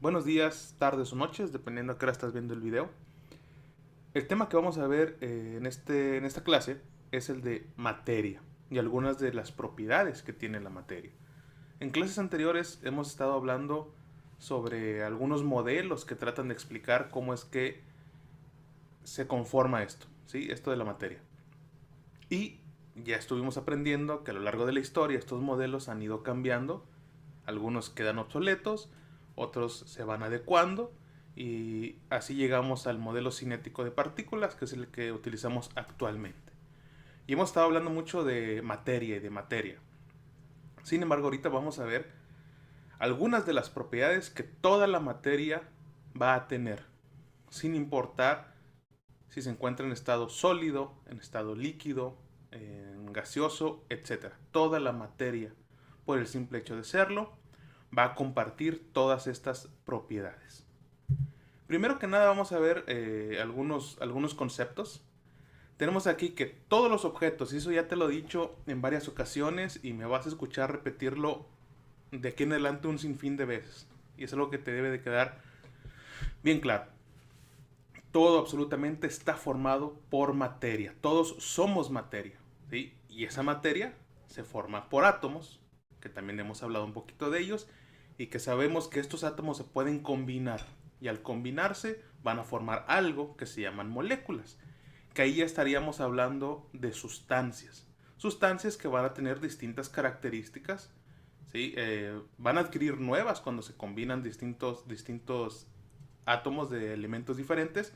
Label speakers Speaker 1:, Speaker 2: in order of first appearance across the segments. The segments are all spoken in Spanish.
Speaker 1: Buenos días, tardes o noches, dependiendo a qué hora estás viendo el video. El tema que vamos a ver en esta clase es el de materia y algunas de las propiedades que tiene la materia. En clases anteriores hemos estado hablando sobre algunos modelos que tratan de explicar cómo es que se conforma esto, ¿sí? Esto de la materia. Y ya estuvimos aprendiendo que a lo largo de la historia estos modelos han ido cambiando. Algunos quedan obsoletos, otros se van adecuando y así llegamos al modelo cinético de partículas, que es el que utilizamos actualmente. Y hemos estado hablando mucho de materia y de materia. Sin embargo, ahorita vamos a ver algunas de las propiedades que toda la materia va a tener, sin importar si se encuentra en estado sólido, en estado líquido, en gaseoso, etc. Toda la materia, por el simple hecho de serlo, va a compartir todas estas propiedades. Primero que nada vamos a ver algunos conceptos. Tenemos aquí que todos los objetos, y eso ya te lo he dicho en varias ocasiones y me vas a escuchar repetirlo de aquí en adelante un sinfín de veces. Y es algo que te debe de quedar bien claro. Todo absolutamente está formado por materia. Todos somos materia, ¿sí? Y esa materia se forma por átomos, que también hemos hablado un poquito de ellos, y que sabemos que estos átomos se pueden combinar. Y al combinarse van a formar algo que se llaman moléculas. Que ahí ya estaríamos hablando de sustancias. Sustancias que van a tener distintas características, ¿sí? Van a adquirir nuevas cuando se combinan distintos átomos de elementos diferentes,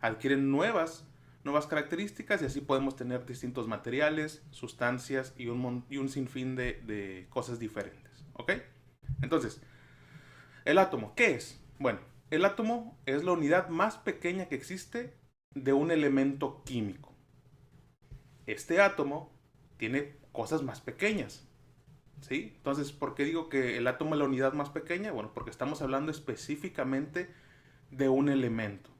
Speaker 1: adquieren nuevas características y así podemos tener distintos materiales, sustancias y un sinfín de cosas diferentes. ¿Ok? Entonces, el átomo, ¿qué es? Bueno, el átomo es la unidad más pequeña que existe de un elemento químico. Este átomo tiene cosas más pequeñas, ¿sí? Entonces, ¿por qué digo que el átomo es la unidad más pequeña? Bueno, porque estamos hablando específicamente de un elemento.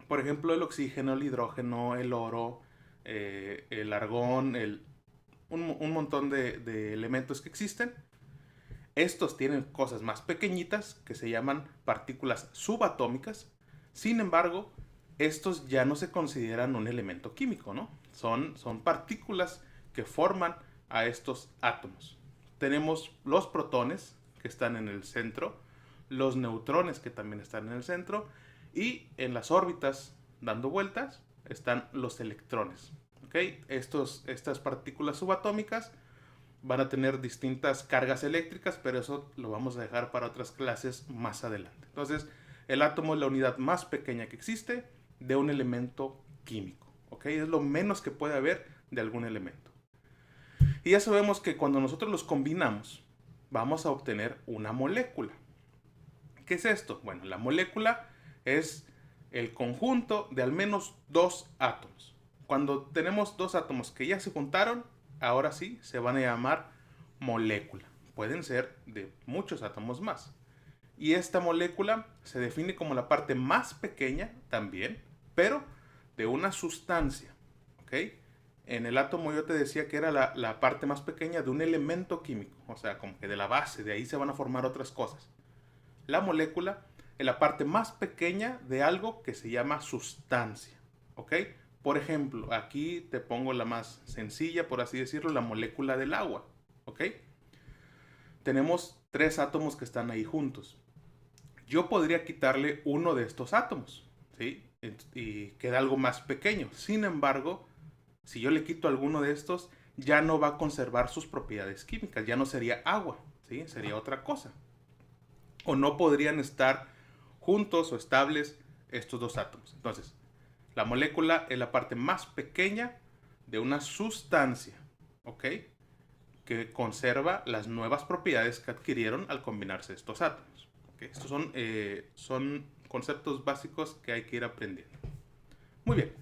Speaker 1: Por ejemplo, el oxígeno, el hidrógeno, el oro, el argón, un montón de elementos que existen. Estos tienen cosas más pequeñitas que se llaman partículas subatómicas. Sin embargo, estos ya no se consideran un elemento químico, ¿no? Son partículas que forman a estos átomos. Tenemos los protones, que están en el centro, los neutrones, que también están en el centro, y en las órbitas, dando vueltas, están los electrones. ¿Okay? Estas partículas subatómicas van a tener distintas cargas eléctricas, pero eso lo vamos a dejar para otras clases más adelante. Entonces, el átomo es la unidad más pequeña que existe de un elemento químico. ¿Okay? Es lo menos que puede haber de algún elemento. Y ya sabemos que cuando nosotros los combinamos, vamos a obtener una molécula. ¿Qué es esto? Bueno, la molécula es el conjunto de al menos dos átomos. Cuando tenemos dos átomos que ya se juntaron, ahora sí se van a llamar molécula. Pueden ser de muchos átomos más. Y esta molécula se define como la parte más pequeña también, pero de una sustancia. ¿Ok? En el átomo yo te decía que era la parte más pequeña de un elemento químico, o sea, como que de la base, de ahí se van a formar otras cosas. La molécula es la parte más pequeña de algo que se llama sustancia. ¿Ok? Por ejemplo, aquí te pongo la más sencilla, por así decirlo, la molécula del agua. ¿Ok? Tenemos tres átomos que están ahí juntos. Yo podría quitarle uno de estos átomos, ¿sí? Y queda algo más pequeño. Sin embargo, si yo le quito alguno de estos, ya no va a conservar sus propiedades químicas, ya no sería agua, ¿sí? Sería otra cosa. O no podrían estar juntos o estables estos dos átomos. Entonces, la molécula es la parte más pequeña de una sustancia, ¿ok? Que conserva las nuevas propiedades que adquirieron al combinarse estos átomos. ¿Okay? Estos son conceptos básicos que hay que ir aprendiendo. Muy bien.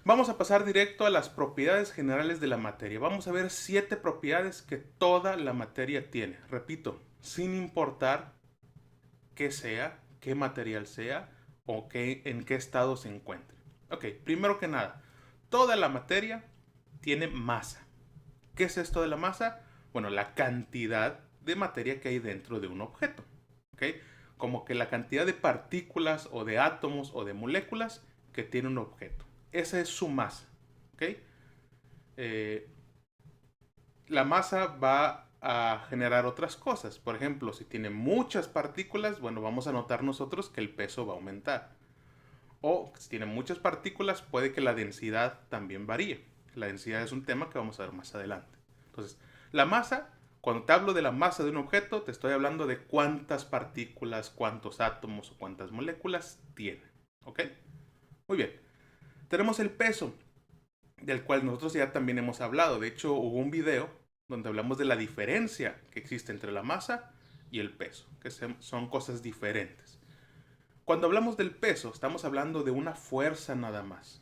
Speaker 1: Vamos a pasar directo a las propiedades generales de la materia. Vamos a ver 7 propiedades que toda la materia tiene. Repito, sin importar qué sea, qué material sea o en qué estado se encuentre. Ok, primero que nada, toda la materia tiene masa. ¿Qué es esto de la masa? Bueno, la cantidad de materia que hay dentro de un objeto. ¿Ok? como que la cantidad de partículas o de átomos o de moléculas que tiene un objeto. Esa es su masa. ¿Ok? La masa va a generar otras cosas. Por ejemplo, si tiene muchas partículas, bueno, vamos a notar nosotros que el peso va a aumentar. O si tiene muchas partículas, puede que la densidad también varíe. La densidad es un tema que vamos a ver más adelante. Entonces, la masa, cuando te hablo de la masa de un objeto, te estoy hablando de cuántas partículas, cuántos átomos o cuántas moléculas tiene. ¿Ok? Muy bien. Tenemos el peso, del cual nosotros ya también hemos hablado. De hecho, hubo un video donde hablamos de la diferencia que existe entre la masa y el peso, que son cosas diferentes. Cuando hablamos del peso, estamos hablando de una fuerza nada más.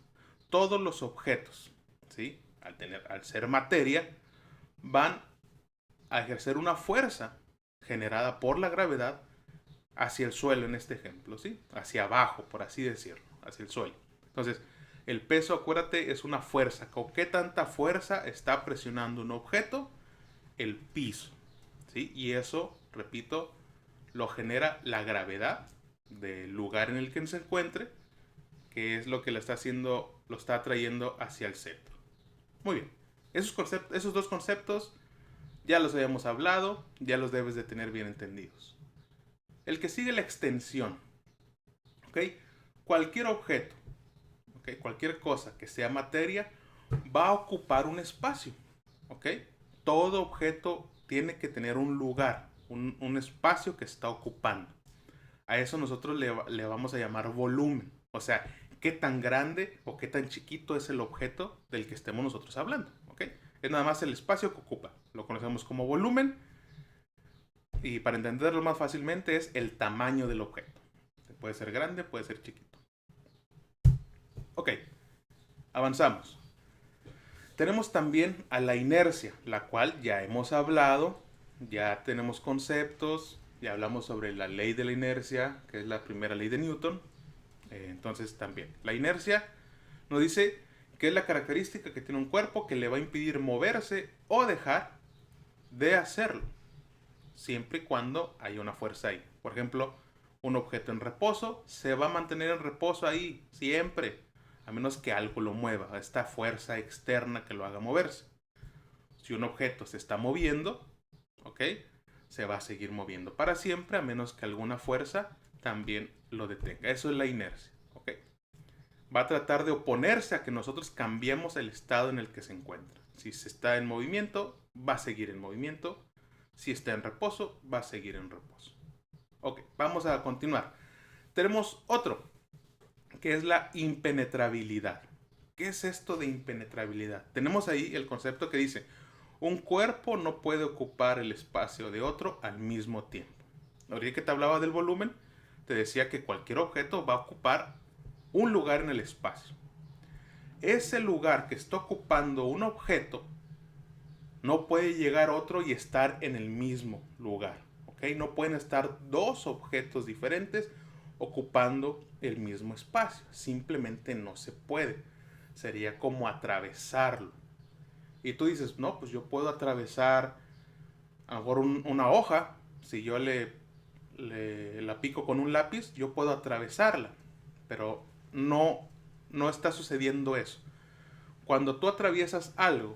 Speaker 1: Todos los objetos, ¿sí? Al ser materia, van a ejercer una fuerza generada por la gravedad hacia el suelo en este ejemplo, ¿sí? Hacia abajo, por así decirlo, hacia el suelo. Entonces, el peso, acuérdate, es una fuerza. ¿Con qué tanta fuerza está presionando un objeto? El piso, ¿sí? Y eso, repito, lo genera la gravedad del lugar en el que se encuentre, que es lo que lo está haciendo, lo está atrayendo hacia el centro. Muy bien. Esos dos conceptos ya los habíamos hablado, ya los debes de tener bien entendidos. El que sigue, la extensión. ¿Ok? Cualquier objeto, ¿ok? Cualquier cosa que sea materia va a ocupar un espacio. ¿Ok? Todo objeto tiene que tener un lugar, un espacio que está ocupando. A eso nosotros le vamos a llamar volumen. O sea, qué tan grande o qué tan chiquito es el objeto del que estemos nosotros hablando. ¿Ok? Es nada más el espacio que ocupa. Lo conocemos como volumen. Y para entenderlo más fácilmente es el tamaño del objeto. Puede ser grande, puede ser chiquito. Ok, avanzamos. Tenemos también a la inercia, la cual ya hemos hablado, ya tenemos conceptos, ya hablamos sobre la ley de la inercia, que es la primera ley de Newton. Entonces también, la inercia nos dice que es la característica que tiene un cuerpo que le va a impedir moverse o dejar de hacerlo, siempre y cuando haya una fuerza ahí. Por ejemplo, un objeto en reposo se va a mantener en reposo ahí, siempre, a menos que algo lo mueva, esta fuerza externa que lo haga moverse. Si un objeto se está moviendo, ¿ok? Se va a seguir moviendo para siempre, a menos que alguna fuerza también lo detenga. Eso es la inercia, ¿ok? Va a tratar de oponerse a que nosotros cambiemos el estado en el que se encuentra. Si se está en movimiento, va a seguir en movimiento. Si está en reposo, va a seguir en reposo. Ok, vamos a continuar. Tenemos otro, que es la impenetrabilidad. ¿Qué es esto de impenetrabilidad? Tenemos ahí el concepto que dice, un cuerpo no puede ocupar el espacio de otro al mismo tiempo. Ahorita que te hablaba del volumen, te decía que cualquier objeto va a ocupar un lugar en el espacio. Ese lugar que está ocupando un objeto no puede llegar otro y estar en el mismo lugar. ¿Ok? No pueden estar dos objetos diferentes ocupando el mismo espacio. Simplemente no se puede. Sería como atravesarlo. Y tú dices, no, pues yo puedo atravesar a lo mejor una hoja. Si yo la pico con un lápiz, yo puedo atravesarla. Pero no está sucediendo eso. Cuando tú atraviesas algo,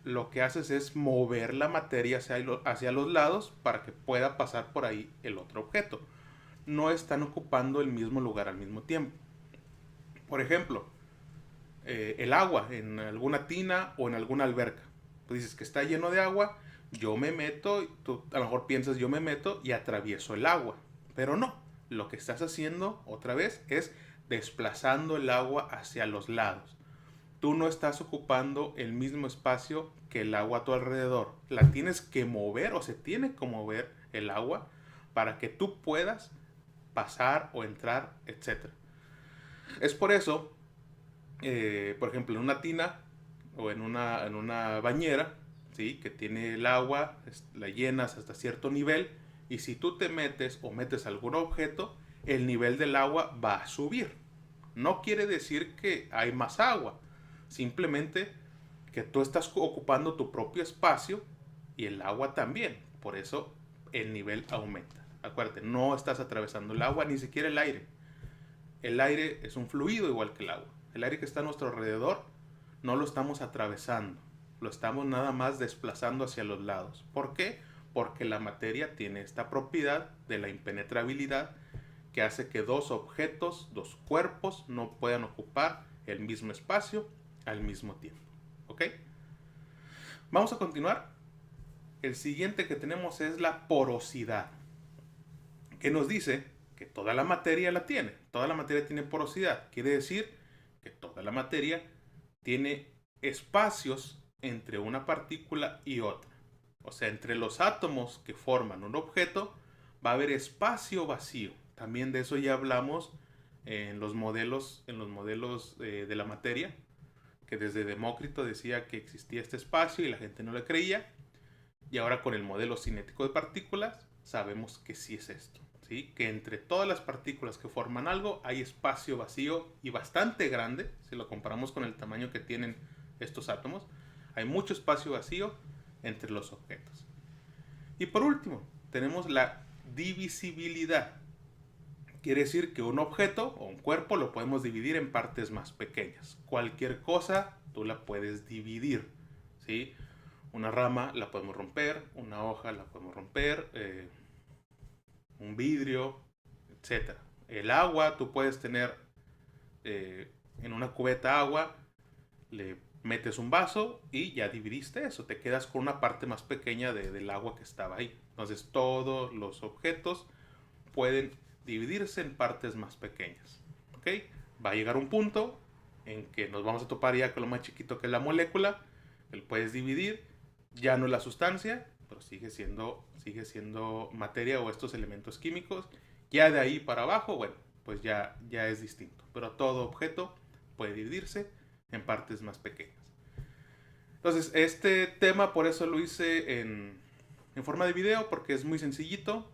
Speaker 1: lo que haces es mover la materia hacia los lados para que pueda pasar por ahí el otro objeto. No están ocupando el mismo lugar al mismo tiempo. Por ejemplo, el agua en alguna tina o en alguna alberca. Tú dices que está lleno de agua, yo me meto, tú a lo mejor piensas yo me meto y atravieso el agua. Pero no, lo que estás haciendo otra vez es desplazando el agua hacia los lados. Tú no estás ocupando el mismo espacio que el agua a tu alrededor. La tienes que mover o se tiene que mover el agua para que tú puedas pasar o entrar, etc. Es por eso, por ejemplo, en una tina o en una bañera, ¿sí? Que tiene el agua, la llenas hasta cierto nivel y si tú te metes o metes algún objeto, el nivel del agua va a subir. No quiere decir que hay más agua. Simplemente que tú estás ocupando tu propio espacio y el agua también. Por eso el nivel aumenta. Acuérdate, no estás atravesando el agua, ni siquiera el aire. El aire es un fluido igual que el agua. El aire que está a nuestro alrededor no lo estamos atravesando, lo estamos nada más desplazando hacia los lados. ¿Por qué? Porque la materia tiene esta propiedad de la impenetrabilidad que hace que dos objetos, dos cuerpos no puedan ocupar el mismo espacio al mismo tiempo. ¿Ok? Vamos a continuar. El siguiente que tenemos es la porosidad, que nos dice que toda la materia la tiene. Toda la materia tiene porosidad. Quiere decir que toda la materia tiene espacios entre una partícula y otra. O sea, entre los átomos que forman un objeto va a haber espacio vacío. También de eso ya hablamos en los modelos de la materia, que desde Demócrito decía que existía este espacio y la gente no le creía. Y ahora con el modelo cinético de partículas sabemos que sí es esto, ¿sí? Que entre todas las partículas que forman algo hay espacio vacío y bastante grande, si lo comparamos con el tamaño que tienen estos átomos. Hay mucho espacio vacío entre los objetos. Y por último, tenemos la divisibilidad. Quiere decir que un objeto o un cuerpo lo podemos dividir en partes más pequeñas. Cualquier cosa tú la puedes dividir, ¿sí? Una rama la podemos romper, una hoja la podemos romper, un vidrio, etc. El agua, tú puedes tener en una cubeta agua, le metes un vaso y ya dividiste eso. Te quedas con una parte más pequeña del agua que estaba ahí. Entonces todos los objetos pueden dividirse en partes más pequeñas. ¿Ok? Va a llegar un punto en que nos vamos a topar ya con lo más chiquito que es la molécula, que lo puedes dividir. Ya no es la sustancia, pero sigue siendo materia o estos elementos químicos. Ya de ahí para abajo, bueno, pues ya es distinto. Pero todo objeto puede dividirse en partes más pequeñas. Entonces, este tema por eso lo hice en forma de video, porque es muy sencillito,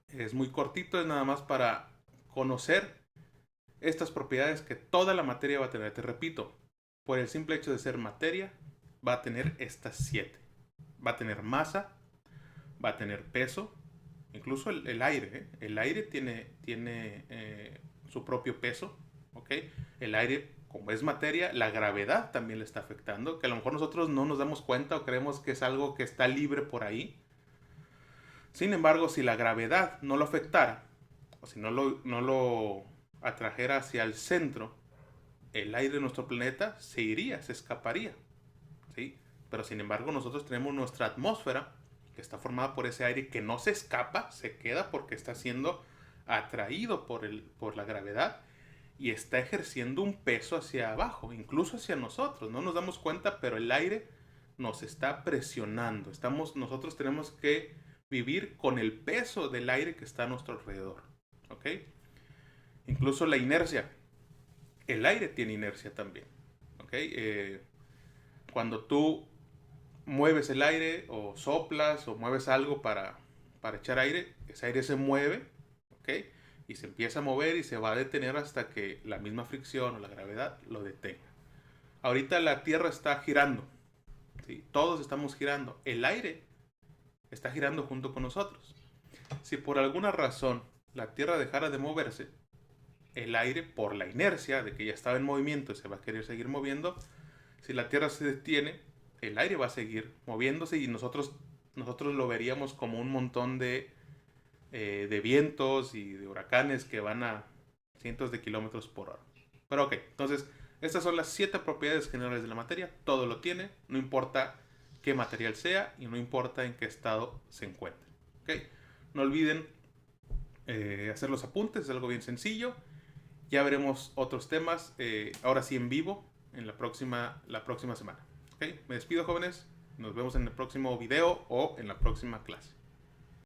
Speaker 1: es muy cortito, es nada más para conocer estas propiedades que toda la materia va a tener. Te repito, por el simple hecho de ser materia, va a tener estas 7. Va a tener masa, va a tener peso, incluso el aire. El aire tiene su propio peso. ¿Ok? El aire, como es materia, la gravedad también le está afectando, que a lo mejor nosotros no nos damos cuenta o creemos que es algo que está libre por ahí. Sin embargo, si la gravedad no lo afectara, o si no lo atrajera hacia el centro, el aire de nuestro planeta se iría, se escaparía, ¿sí? Pero sin embargo nosotros tenemos nuestra atmósfera, que está formada por ese aire que no se escapa, se queda porque está siendo atraído por la gravedad y está ejerciendo un peso hacia abajo, incluso hacia nosotros. No nos damos cuenta, pero el aire nos está presionando. Nosotros tenemos que vivir con el peso del aire que está a nuestro alrededor. ¿Ok? Incluso la inercia. El aire tiene inercia también. ¿Ok? Cuando tú mueves el aire o soplas o mueves algo para echar aire, ese aire se mueve, ¿ok? Y se empieza a mover y se va a detener hasta que la misma fricción o la gravedad lo detenga. Ahorita la Tierra está girando, ¿sí? Todos estamos girando. El aire está girando junto con nosotros. Si por alguna razón la Tierra dejara de moverse, el aire, por la inercia de que ya estaba en movimiento y se va a querer seguir moviendo, si la Tierra se detiene, el aire va a seguir moviéndose y nosotros lo veríamos como un montón de vientos y de huracanes que van a cientos de kilómetros por hora. Pero ok, entonces estas son las 7 propiedades generales de la materia. Todo lo tiene, no importa qué material sea y no importa en qué estado se encuentre. ¿Okay? No olviden hacer los apuntes, es algo bien sencillo. Ya veremos otros temas, ahora sí en vivo, en la próxima semana. ¿Okay? Me despido, jóvenes. Nos vemos en el próximo video o en la próxima clase.